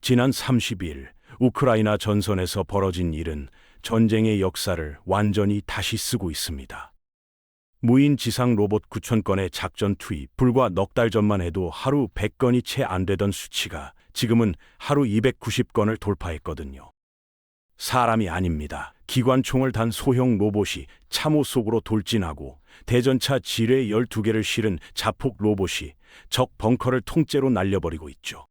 지난 30일 우크라이나 전선에서 벌어진 일은 전쟁의 역사를 완전히 다시 쓰고 있습니다. 무인 지상 로봇 9,000건의 작전 투입, 불과 넉 달 전만 해도 하루 100건이 채 안 되던 수치가 지금은 하루 290건을 돌파했거든요. 사람이 아닙니다. 기관총을 단 소형 로봇이 참호 속으로 돌진하고 대전차 지뢰 12개를 실은 자폭 로봇이 적 벙커를 통째로 날려버리고 있죠.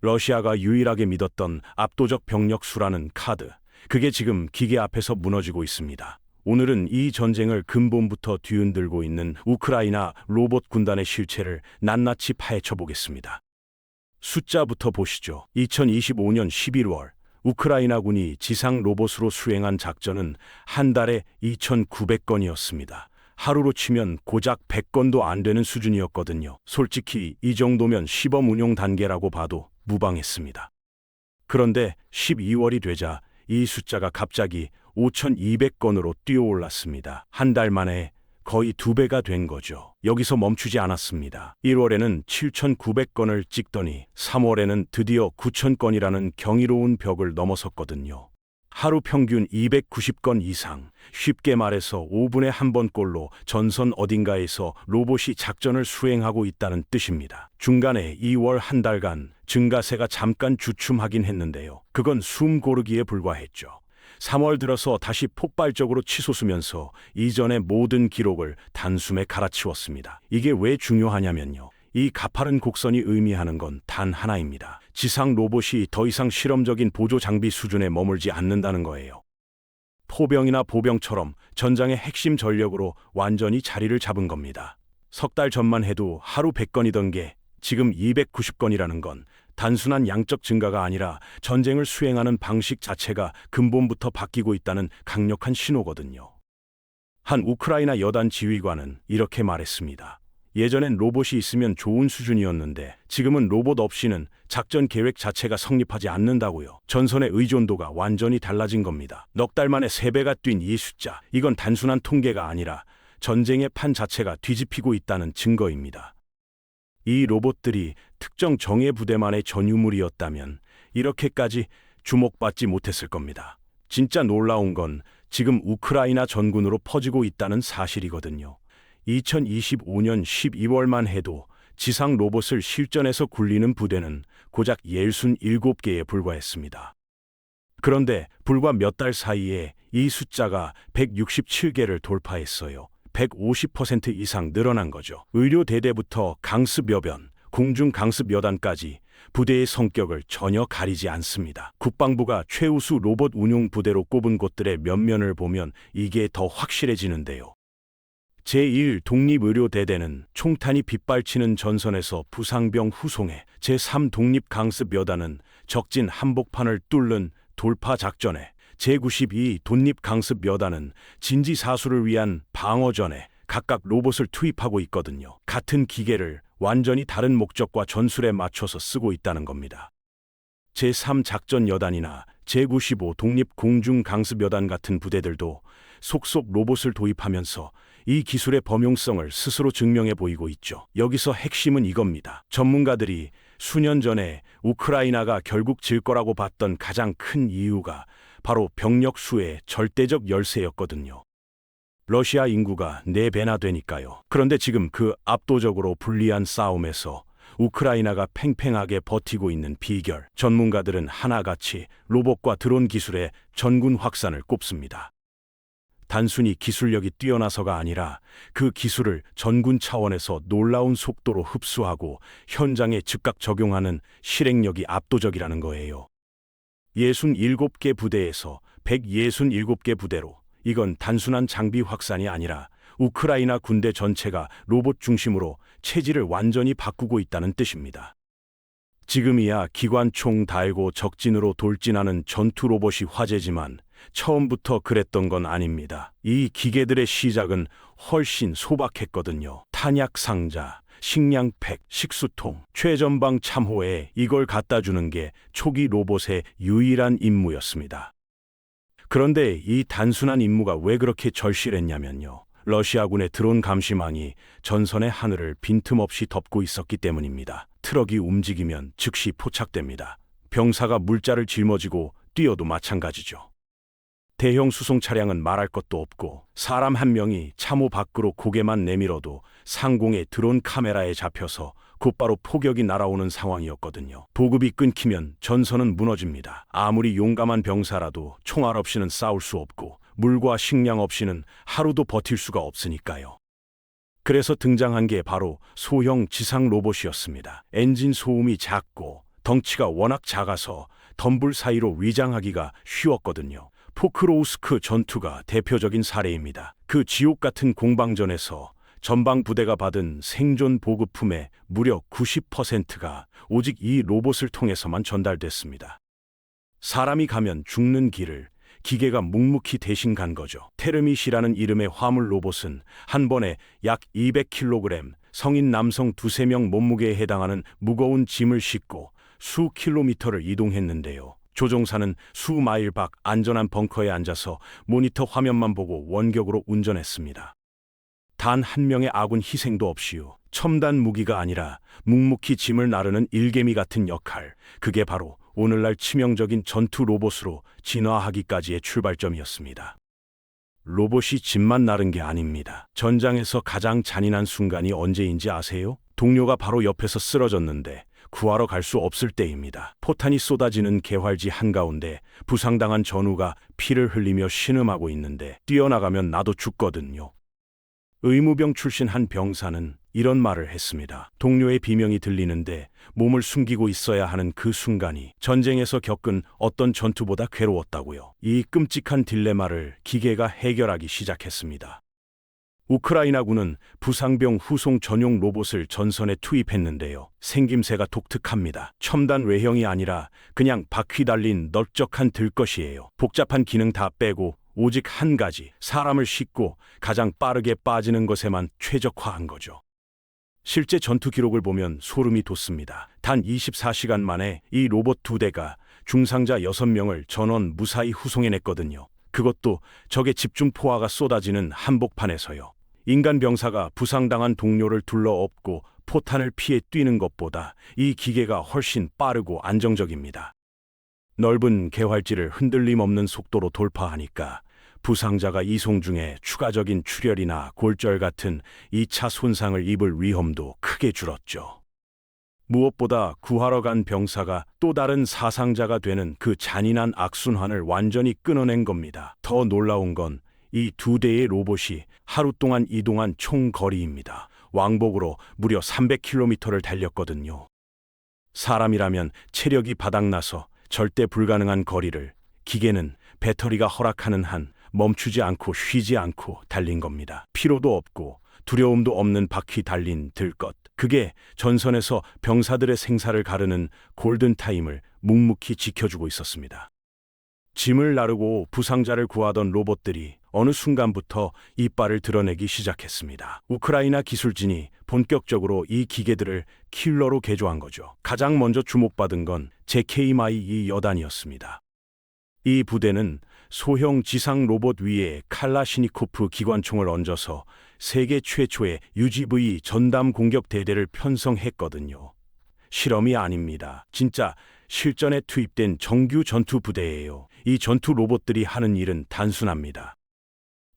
러시아가 유일하게 믿었던 압도적 병력 수라는 카드, 그게 지금 기계 앞에서 무너지고 있습니다. 오늘은 이 전쟁을 근본부터 뒤흔들고 있는 우크라이나 로봇 군단의 실체를 낱낱이 파헤쳐 보겠습니다. 숫자부터 보시죠. 2025년 11월 우크라이나군이 지상 로봇으로 수행한 작전은 한 달에 2,900건이었습니다. 하루로 치면 고작 100건도 안 되는 수준이었거든요. 솔직히 이 정도면 시범 운용 단계라고 봐도 무방했습니다. 그런데 12월이 되자 이 숫자가 갑자기 5,200건으로 뛰어올랐습니다. 한 달 만에 거의 2배가 된 거죠. 여기서 멈추지 않았습니다. 1월에는 7,900건을 찍더니 3월에는 드디어 9,000건이라는 경이로운 벽을 넘어섰거든요. 하루 평균 290건 이상, 쉽게 말해서 5분에 한 번꼴로 전선 어딘가에서 로봇이 작전을 수행하고 있다는 뜻입니다. 중간에 2월 한 달간 증가세가 잠깐 주춤하긴 했는데요. 그건 숨 고르기에 불과했죠. 3월 들어서 다시 폭발적으로 치솟으면서 이전의 모든 기록을 단숨에 갈아치웠습니다. 이게 왜 중요하냐면요. 이 가파른 곡선이 의미하는 건 단 하나입니다. 지상 로봇이 더 이상 실험적인 보조 장비 수준에 머물지 않는다는 거예요. 포병이나 보병처럼 전장의 핵심 전력으로 완전히 자리를 잡은 겁니다. 석 달 전만 해도 하루 100건이던 게 지금 290건이라는 건 단순한 양적 증가가 아니라 전쟁을 수행하는 방식 자체가 근본부터 바뀌고 있다는 강력한 신호거든요. 한 우크라이나 여단 지휘관은 이렇게 말했습니다. 예전엔 로봇이 있으면 좋은 수준이었는데 지금은 로봇 없이는 작전 계획 자체가 성립하지 않는다고요. 전선의 의존도가 완전히 달라진 겁니다. 넉 달 만에 3배가 뛴 이 숫자, 이건 단순한 통계가 아니라 전쟁의 판 자체가 뒤집히고 있다는 증거입니다. 이 로봇들이 특정 정예 부대만의 전유물이었다면 이렇게까지 주목받지 못했을 겁니다. 진짜 놀라운 건 지금 우크라이나 전군으로 퍼지고 있다는 사실이거든요. 2025년 12월만 해도 지상 로봇을 실전에서 굴리는 부대는 고작 67개에 불과했습니다. 그런데 불과 몇 달 사이에 이 숫자가 167개를 돌파했어요. 150% 이상 늘어난 거죠. 의료대대부터 강습여변, 공중강습여단까지 부대의 성격을 전혀 가리지 않습니다. 국방부가 최우수 로봇 운용 부대로 꼽은 곳들의 면면을 보면 이게 더 확실해지는데요. 제1 독립의료대대는 총탄이 빗발치는 전선에서 부상병 후송에, 제3 독립강습여단은 적진 한복판을 뚫는 돌파 작전에, 제92 독립강습여단은 진지사수를 위한 방어전에 각각 로봇을 투입하고 있거든요. 같은 기계를 완전히 다른 목적과 전술에 맞춰서 쓰고 있다는 겁니다. 제3 작전여단이나 제95 독립공중강습여단 같은 부대들도 속속 로봇을 도입하면서 이 기술의 범용성을 스스로 증명해 보이고 있죠. 여기서 핵심은 이겁니다. 전문가들이 수년 전에 우크라이나가 결국 질 거라고 봤던 가장 큰 이유가 바로 병력 수의 절대적 열세였거든요. 러시아 인구가 4배나 되니까요. 그런데 지금 그 압도적으로 불리한 싸움에서 우크라이나가 팽팽하게 버티고 있는 비결, 전문가들은 하나같이 로봇과 드론 기술의 전군 확산을 꼽습니다. 단순히 기술력이 뛰어나서가 아니라 그 기술을 전군 차원에서 놀라운 속도로 흡수하고 현장에 즉각 적용하는 실행력이 압도적이라는 거예요. 67개 부대에서 167개 부대로, 이건 단순한 장비 확산이 아니라 우크라이나 군대 전체가 로봇 중심으로 체질을 완전히 바꾸고 있다는 뜻입니다. 지금이야 기관총 달고 적진으로 돌진하는 전투 로봇이 화제지만 처음부터 그랬던 건 아닙니다. 이 기계들의 시작은 훨씬 소박했거든요. 탄약 상자, 식량팩, 식수통, 최전방 참호에 이걸 갖다 주는 게 초기 로봇의 유일한 임무였습니다. 그런데 이 단순한 임무가 왜 그렇게 절실했냐면요. 러시아군의 드론 감시망이 전선의 하늘을 빈틈없이 덮고 있었기 때문입니다. 트럭이 움직이면 즉시 포착됩니다. 병사가 물자를 짊어지고 뛰어도 마찬가지죠. 대형 수송 차량은 말할 것도 없고 사람 한 명이 참호 밖으로 고개만 내밀어도 상공의 드론 카메라에 잡혀서 곧바로 포격이 날아오는 상황이었거든요. 보급이 끊기면 전선은 무너집니다. 아무리 용감한 병사라도 총알 없이는 싸울 수 없고 물과 식량 없이는 하루도 버틸 수가 없으니까요. 그래서 등장한 게 바로 소형 지상 로봇이었습니다. 엔진 소음이 작고 덩치가 워낙 작아서 덤불 사이로 위장하기가 쉬웠거든요. 포크로우스크 전투가 대표적인 사례입니다. 그 지옥 같은 공방전에서 전방 부대가 받은 생존 보급품의 무려 90%가 오직 이 로봇을 통해서만 전달됐습니다. 사람이 가면 죽는 길을 기계가 묵묵히 대신 간 거죠. 테르밋이라는 이름의 화물 로봇은 한 번에 약 200kg, 성인 남성 2~3명 몸무게에 해당하는 무거운 짐을 싣고 수 킬로미터를 이동했는데요. 조종사는 수마일 밖 안전한 벙커에 앉아서 모니터 화면만 보고 원격으로 운전했습니다. 단 한 명의 아군 희생도 없이요. 첨단 무기가 아니라 묵묵히 짐을 나르는 일개미 같은 역할, 그게 바로 오늘날 치명적인 전투 로봇으로 진화하기까지의 출발점이었습니다. 로봇이 짐만 나른 게 아닙니다. 전장에서 가장 잔인한 순간이 언제인지 아세요? 동료가 바로 옆에서 쓰러졌는데 구하러 갈 수 없을 때입니다. 포탄이 쏟아지는 개활지 한가운데 부상당한 전우가 피를 흘리며 신음하고 있는데 뛰어나가면 나도 죽거든요. 의무병 출신 한 병사는 이런 말을 했습니다. 동료의 비명이 들리는데 몸을 숨기고 있어야 하는 그 순간이 전쟁에서 겪은 어떤 전투보다 괴로웠다고요. 이 끔찍한 딜레마를 기계가 해결하기 시작했습니다. 우크라이나군은 부상병 후송 전용 로봇을 전선에 투입했는데요. 생김새가 독특합니다. 첨단 외형이 아니라 그냥 바퀴 달린 넓적한 들것이에요. 복잡한 기능 다 빼고 오직 한 가지, 사람을 싣고 가장 빠르게 빠지는 것에만 최적화한 거죠. 실제 전투 기록을 보면 소름이 돋습니다. 단 24시간 만에 이 로봇 2대가 중상자 6명을 전원 무사히 후송해냈거든요. 그것도 적의 집중 포화가 쏟아지는 한복판에서요. 인간 병사가 부상당한 동료를 둘러엎고 포탄을 피해 뛰는 것보다 이 기계가 훨씬 빠르고 안정적입니다. 넓은 개활지를 흔들림 없는 속도로 돌파하니까 부상자가 이송 중에 추가적인 출혈이나 골절 같은 2차 손상을 입을 위험도 크게 줄었죠. 무엇보다 구하러 간 병사가 또 다른 사상자가 되는 그 잔인한 악순환을 완전히 끊어낸 겁니다. 더 놀라운 건 이 2대의 로봇이 하루 동안 이동한 총 거리입니다. 왕복으로 무려 300km를 달렸거든요. 사람이라면 체력이 바닥나서 절대 불가능한 거리를 기계는 배터리가 허락하는 한 멈추지 않고 쉬지 않고 달린 겁니다. 피로도 없고 두려움도 없는 바퀴 달린 들것. 그게 전선에서 병사들의 생사를 가르는 골든타임을 묵묵히 지켜주고 있었습니다. 짐을 나르고 부상자를 구하던 로봇들이 어느 순간부터 이빨을 드러내기 시작했습니다. 우크라이나 기술진이 본격적으로 이 기계들을 킬러로 개조한 거죠. 가장 먼저 주목받은 건 JK-2 여단이었습니다. 이 부대는 소형 지상 로봇 위에 칼라시니코프 기관총을 얹어서 세계 최초의 UGV 전담 공격 대대를 편성했거든요. 실험이 아닙니다. 진짜 실전에 투입된 정규 전투 부대예요. 이 전투 로봇들이 하는 일은 단순합니다.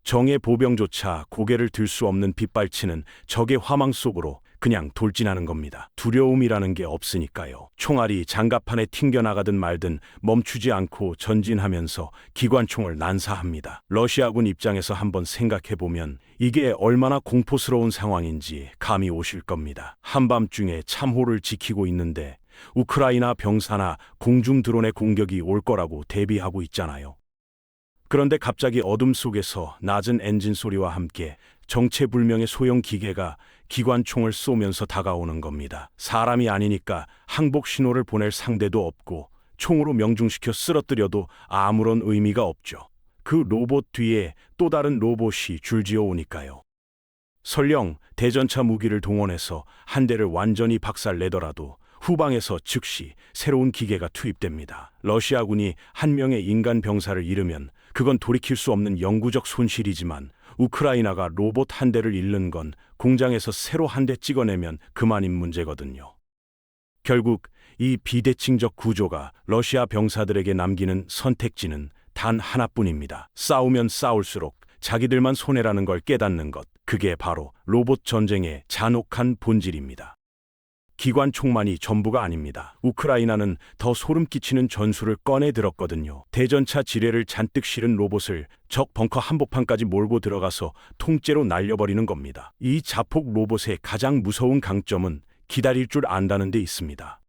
정예 보병조차 고개를 들 수 없는 빗발치는 적의 화망 속으로 그냥 돌진하는 겁니다. 두려움이라는 게 없으니까요. 총알이 장갑판에 튕겨나가든 말든 멈추지 않고 전진하면서 기관총을 난사합니다. 러시아군 입장에서 한번 생각해보면 이게 얼마나 공포스러운 상황인지 감이 오실 겁니다. 한밤중에 참호를 지키고 있는데 우크라이나 병사나 공중 드론의 공격이 올 거라고 대비하고 있잖아요. 그런데 갑자기 어둠 속에서 낮은 엔진 소리와 함께 정체불명의 소형 기계가 기관총을 쏘면서 다가오는 겁니다. 사람이 아니니까 항복 신호를 보낼 상대도 없고 총으로 명중시켜 쓰러뜨려도 아무런 의미가 없죠. 그 로봇 뒤에 또 다른 로봇이 줄지어 오니까요. 설령 대전차 무기를 동원해서 한 대를 완전히 박살내더라도 후방에서 즉시 새로운 기계가 투입됩니다. 러시아군이 한 명의 인간 병사를 잃으면 그건 돌이킬 수 없는 영구적 손실이지만 우크라이나가 로봇 한 대를 잃는 건 공장에서 새로 한 대 찍어내면 그만인 문제거든요. 결국 이 비대칭적 구조가 러시아 병사들에게 남기는 선택지는 단 하나뿐입니다. 싸우면 싸울수록 자기들만 손해라는 걸 깨닫는 것. 그게 바로 로봇 전쟁의 잔혹한 본질입니다. 기관총만이 전부가 아닙니다. 우크라이나는 더 소름 끼치는 전술을 꺼내 들었거든요. 대전차 지뢰를 잔뜩 실은 로봇을 적 벙커 한복판까지 몰고 들어가서 통째로 날려버리는 겁니다. 이 자폭 로봇의 가장 무서운 강점은 기다릴 줄 안다는 데 있습니다.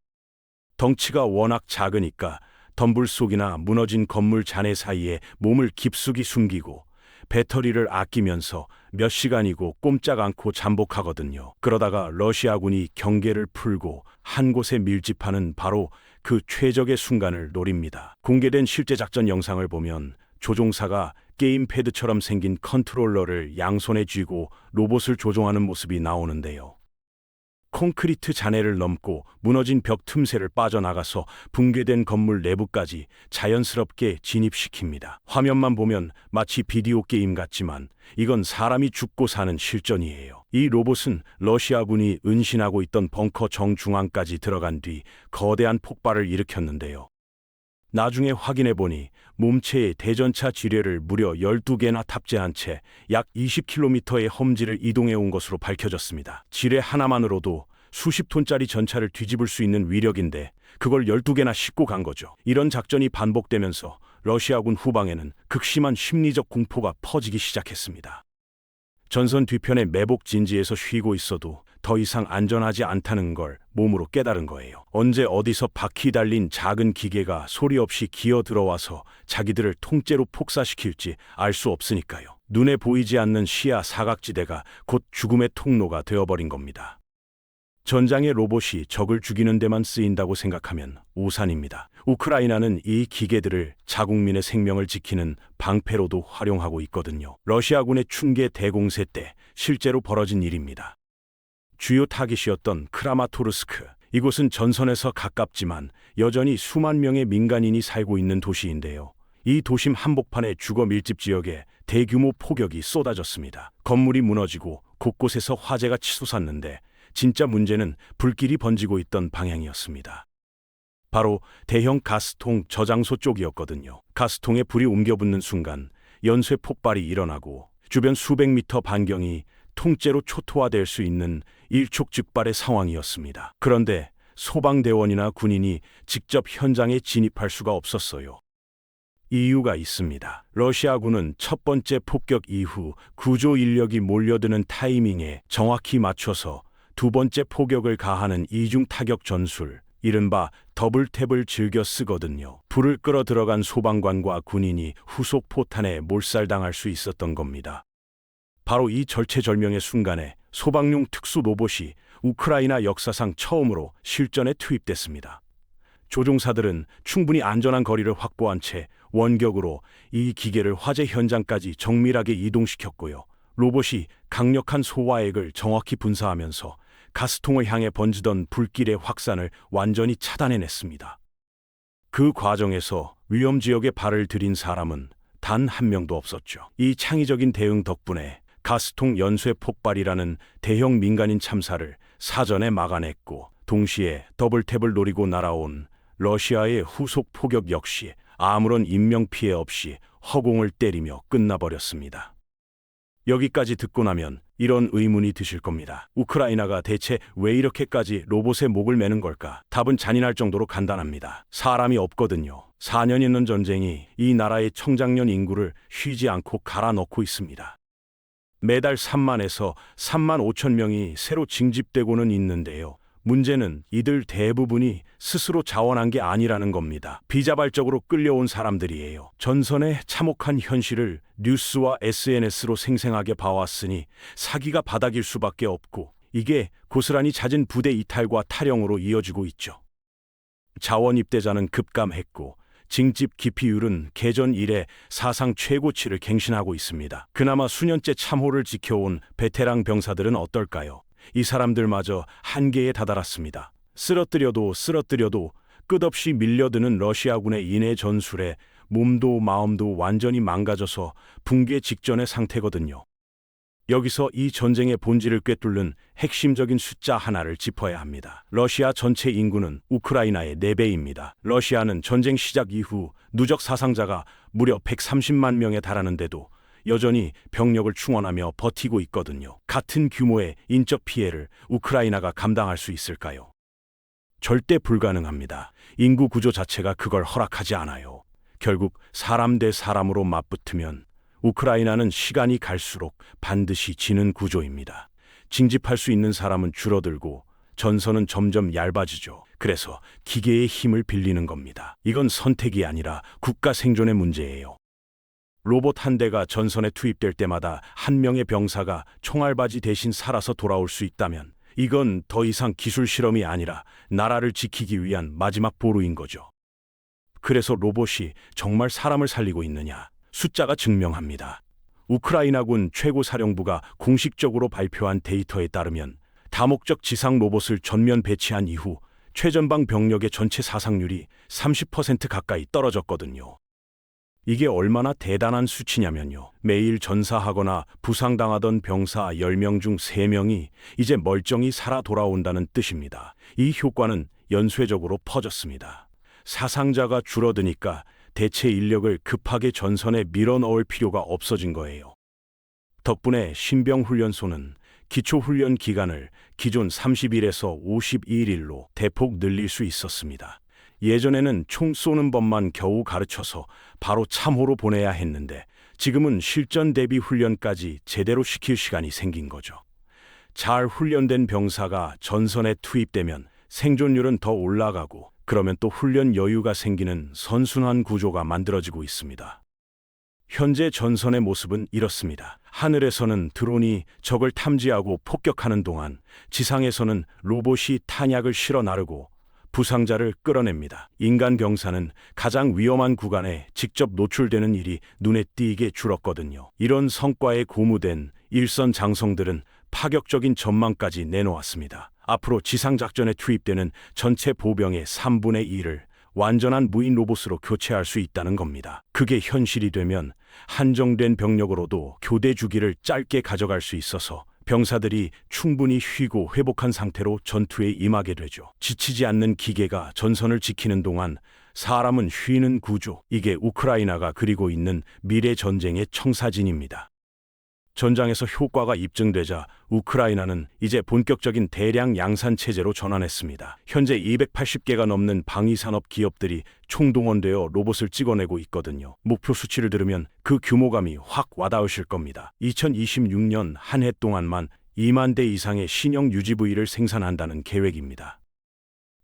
덩치가 워낙 작으니까 덤불 속이나 무너진 건물 잔해 사이에 몸을 깊숙이 숨기고 배터리를 아끼면서 몇 시간이고 꼼짝 않고 잠복하거든요. 그러다가 러시아군이 경계를 풀고 한 곳에 밀집하는 바로 그 최적의 순간을 노립니다. 공개된 실제 작전 영상을 보면 조종사가 게임패드처럼 생긴 컨트롤러를 양손에 쥐고 로봇을 조종하는 모습이 나오는데요. 콘크리트 잔해를 넘고 무너진 벽 틈새를 빠져나가서 붕괴된 건물 내부까지 자연스럽게 진입시킵니다. 화면만 보면 마치 비디오 게임 같지만 이건 사람이 죽고 사는 실전이에요. 이 로봇은 러시아군이 은신하고 있던 벙커 정중앙까지 들어간 뒤 거대한 폭발을 일으켰는데요. 나중에 확인해보니 몸체에 대전차 지뢰를 무려 12개나 탑재한 채 약 20km의 험지를 이동해온 것으로 밝혀졌습니다. 지뢰 하나만으로도 수십 톤짜리 전차를 뒤집을 수 있는 위력인데 그걸 12개나 싣고 간 거죠. 이런 작전이 반복되면서 러시아군 후방에는 극심한 심리적 공포가 퍼지기 시작했습니다. 전선 뒤편의 매복 진지에서 쉬고 있어도 더 이상 안전하지 않다는 걸 몸으로 깨달은 거예요. 언제 어디서 바퀴 달린 작은 기계가 소리 없이 기어 들어와서 자기들을 통째로 폭사시킬지 알 수 없으니까요. 눈에 보이지 않는 시야 사각지대가 곧 죽음의 통로가 되어버린 겁니다. 전장의 로봇이 적을 죽이는 데만 쓰인다고 생각하면 오산입니다. 우크라이나는 이 기계들을 자국민의 생명을 지키는 방패로도 활용하고 있거든요. 러시아군의 충계 대공세 때 실제로 벌어진 일입니다. 주요 타깃이었던 크라마토르스크. 이곳은 전선에서 가깝지만 여전히 수만 명의 민간인이 살고 있는 도시인데요. 이 도심 한복판의 주거 밀집 지역에 대규모 폭격이 쏟아졌습니다. 건물이 무너지고 곳곳에서 화재가 치솟았는데 진짜 문제는 불길이 번지고 있던 방향이었습니다. 바로 대형 가스통 저장소 쪽이었거든요. 가스통에 불이 옮겨붙는 순간 연쇄 폭발이 일어나고 주변 수백 미터 반경이 통째로 초토화될 수 있는 일촉즉발의 상황이었습니다. 그런데 소방대원이나 군인이 직접 현장에 진입할 수가 없었어요. 이유가 있습니다. 러시아군은 첫 번째 폭격 이후 구조 인력이 몰려드는 타이밍에 정확히 맞춰서 두 번째 포격을 가하는 이중 타격 전술, 이른바 더블탭을 즐겨 쓰거든요. 불을 끌어 들어간 소방관과 군인이 후속 포탄에 몰살당할 수 있었던 겁니다. 바로 이 절체절명의 순간에 소방용 특수 로봇이 우크라이나 역사상 처음으로 실전에 투입됐습니다. 조종사들은 충분히 안전한 거리를 확보한 채 원격으로 이 기계를 화재 현장까지 정밀하게 이동시켰고요. 로봇이 강력한 소화액을 정확히 분사하면서 가스통을 향해 번지던 불길의 확산을 완전히 차단해냈습니다. 그 과정에서 위험 지역에 발을 들인 사람은 단 한 명도 없었죠. 이 창의적인 대응 덕분에 가스통 연쇄 폭발이라는 대형 민간인 참사를 사전에 막아냈고, 동시에 더블탭을 노리고 날아온 러시아의 후속 포격 역시 아무런 인명피해 없이 허공을 때리며 끝나버렸습니다. 여기까지 듣고 나면 이런 의문이 드실 겁니다. 우크라이나가 대체 왜 이렇게까지 로봇의 목을 매는 걸까? 답은 잔인할 정도로 간단합니다. 사람이 없거든요. 4년 있는 전쟁이 이 나라의 청장년 인구를 쉬지 않고 갈아넣고 있습니다. 매달 3만에서 3만 5천 명이 새로 징집되고는 있는데요. 문제는 이들 대부분이 스스로 자원한 게 아니라는 겁니다. 비자발적으로 끌려온 사람들이에요. 전선의 참혹한 현실을 뉴스와 SNS로 생생하게 봐왔으니 사기가 바닥일 수밖에 없고, 이게 고스란히 잦은 부대 이탈과 탈영으로 이어지고 있죠. 자원 입대자는 급감했고 징집 기피율은 개전 이래 사상 최고치를 갱신하고 있습니다. 그나마 수년째 참호를 지켜온 베테랑 병사들은 어떨까요? 이 사람들마저 한계에 다다랐습니다. 쓰러뜨려도 끝없이 밀려드는 러시아군의 인해 전술에 몸도 마음도 완전히 망가져서 붕괴 직전의 상태거든요. 여기서 이 전쟁의 본질을 꿰뚫는 핵심적인 숫자 하나를 짚어야 합니다. 러시아 전체 인구는 우크라이나의 4배입니다. 러시아는 전쟁 시작 이후 누적 사상자가 무려 130만 명에 달하는데도 여전히 병력을 충원하며 버티고 있거든요. 같은 규모의 인적 피해를 우크라이나가 감당할 수 있을까요? 절대 불가능합니다. 인구 구조 자체가 그걸 허락하지 않아요. 결국 사람 대 사람으로 맞붙으면 우크라이나는 시간이 갈수록 반드시 지는 구조입니다. 징집할 수 있는 사람은 줄어들고 전선은 점점 얇아지죠. 그래서 기계의 힘을 빌리는 겁니다. 이건 선택이 아니라 국가 생존의 문제예요. 로봇 한 대가 전선에 투입될 때마다 한 명의 병사가 총알바지 대신 살아서 돌아올 수 있다면 이건 더 이상 기술 실험이 아니라 나라를 지키기 위한 마지막 보루인 거죠. 그래서 로봇이 정말 사람을 살리고 있느냐? 숫자가 증명합니다. 우크라이나군 최고사령부가 공식적으로 발표한 데이터에 따르면 다목적 지상 로봇을 전면 배치한 이후 최전방 병력의 전체 사상률이 30% 가까이 떨어졌거든요. 이게 얼마나 대단한 수치냐면요. 매일 전사하거나 부상당하던 병사 10명 중 3명이 이제 멀쩡히 살아 돌아온다는 뜻입니다. 이 효과는 연쇄적으로 퍼졌습니다. 사상자가 줄어드니까 대체 인력을 급하게 전선에 밀어넣을 필요가 없어진 거예요. 덕분에 신병훈련소는 기초훈련 기간을 기존 30일에서 52일로 대폭 늘릴 수 있었습니다. 예전에는 총 쏘는 법만 겨우 가르쳐서 바로 참호로 보내야 했는데 지금은 실전 대비 훈련까지 제대로 시킬 시간이 생긴 거죠. 잘 훈련된 병사가 전선에 투입되면 생존율은 더 올라가고 그러면 또 훈련 여유가 생기는 선순환 구조가 만들어지고 있습니다. 현재 전선의 모습은 이렇습니다. 하늘에서는 드론이 적을 탐지하고 폭격하는 동안 지상에서는 로봇이 탄약을 실어 나르고 부상자를 끌어냅니다. 인간 병사는 가장 위험한 구간에 직접 노출되는 일이 눈에 띄게 줄었거든요. 이런 성과에 고무된 일선 장성들은 파격적인 전망까지 내놓았습니다. 앞으로 지상작전에 투입되는 전체 보병의 3분의 1을 완전한 무인 로봇으로 교체할 수 있다는 겁니다. 그게 현실이 되면 한정된 병력으로도 교대 주기를 짧게 가져갈 수 있어서 병사들이 충분히 쉬고 회복한 상태로 전투에 임하게 되죠. 지치지 않는 기계가 전선을 지키는 동안 사람은 쉬는 구조, 이게 우크라이나가 그리고 있는 미래 전쟁의 청사진입니다. 전장에서 효과가 입증되자 우크라이나는 이제 본격적인 대량 양산 체제로 전환했습니다. 현재 280개가 넘는 방위산업 기업들이 총동원되어 로봇을 찍어내고 있거든요. 목표 수치를 들으면 그 규모감이 확 와닿으실 겁니다. 2026년 한 해 동안만 2만 대 이상의 신형 UGV를 생산한다는 계획입니다.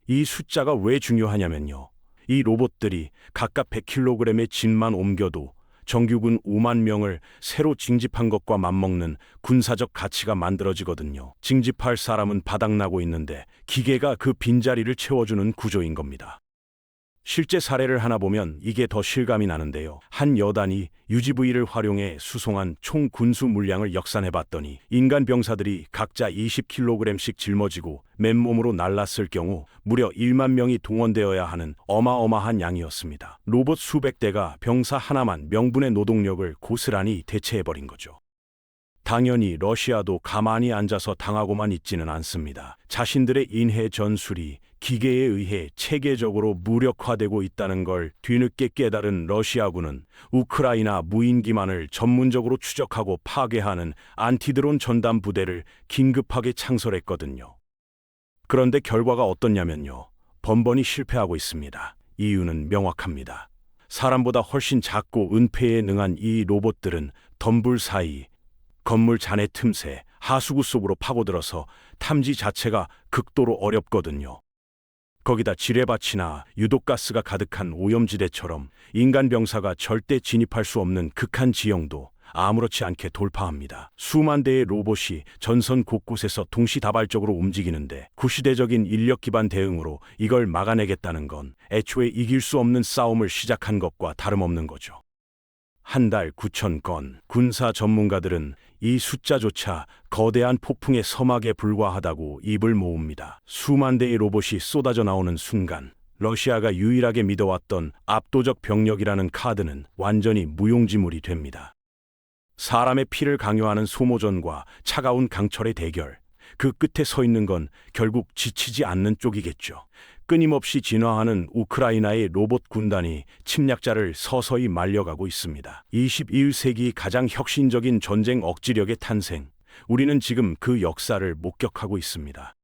이 숫자가 왜 중요하냐면요. 이 로봇들이 각각 100kg의 짐만 옮겨도 정규군 5만 명을 새로 징집한 것과 맞먹는 군사적 가치가 만들어지거든요. 징집할 사람은 바닥나고 있는데 기계가 그 빈자리를 채워주는 구조인 겁니다. 실제 사례를 하나 보면 이게 더 실감이 나는데요. 한 여단이 UGV를 활용해 수송한 총 군수 물량을 역산해봤더니 인간 병사들이 각자 20kg씩 짊어지고 맨몸으로 날랐을 경우 무려 1만 명이 동원되어야 하는 어마어마한 양이었습니다. 로봇 수백 대가 병사 하나만 명분의 노동력을 고스란히 대체해버린 거죠. 당연히 러시아도 가만히 앉아서 당하고만 있지는 않습니다. 자신들의 인해 전술이 기계에 의해 체계적으로 무력화되고 있다는 걸 뒤늦게 깨달은 러시아군은 우크라이나 무인기만을 전문적으로 추적하고 파괴하는 안티드론 전담 부대를 긴급하게 창설했거든요. 그런데 결과가 어떻냐면요. 번번이 실패하고 있습니다. 이유는 명확합니다. 사람보다 훨씬 작고 은폐에 능한 이 로봇들은 덤불 사이, 건물 잔해 틈새, 하수구 속으로 파고들어서 탐지 자체가 극도로 어렵거든요. 거기다 지뢰밭이나 유독가스가 가득한 오염지대처럼 인간 병사가 절대 진입할 수 없는 극한 지형도 아무렇지 않게 돌파합니다. 수만 대의 로봇이 전선 곳곳에서 동시다발적으로 움직이는데 구시대적인 인력 기반 대응으로 이걸 막아내겠다는 건 애초에 이길 수 없는 싸움을 시작한 것과 다름없는 거죠. 한 달 9,000건. 군사 전문가들은 이 숫자조차 거대한 폭풍의 서막에 불과하다고 입을 모읍니다. 수만 대의 로봇이 쏟아져 나오는 순간 러시아가 유일하게 믿어왔던 압도적 병력이라는 카드는 완전히 무용지물이 됩니다. 사람의 피를 강요하는 소모전과 차가운 강철의 대결. 그 끝에 서 있는 건 결국 지치지 않는 쪽이겠죠. 끊임없이 진화하는 우크라이나의 로봇 군단이 침략자를 서서히 말려가고 있습니다. 21세기 가장 혁신적인 전쟁 억지력의 탄생. 우리는 지금 그 역사를 목격하고 있습니다.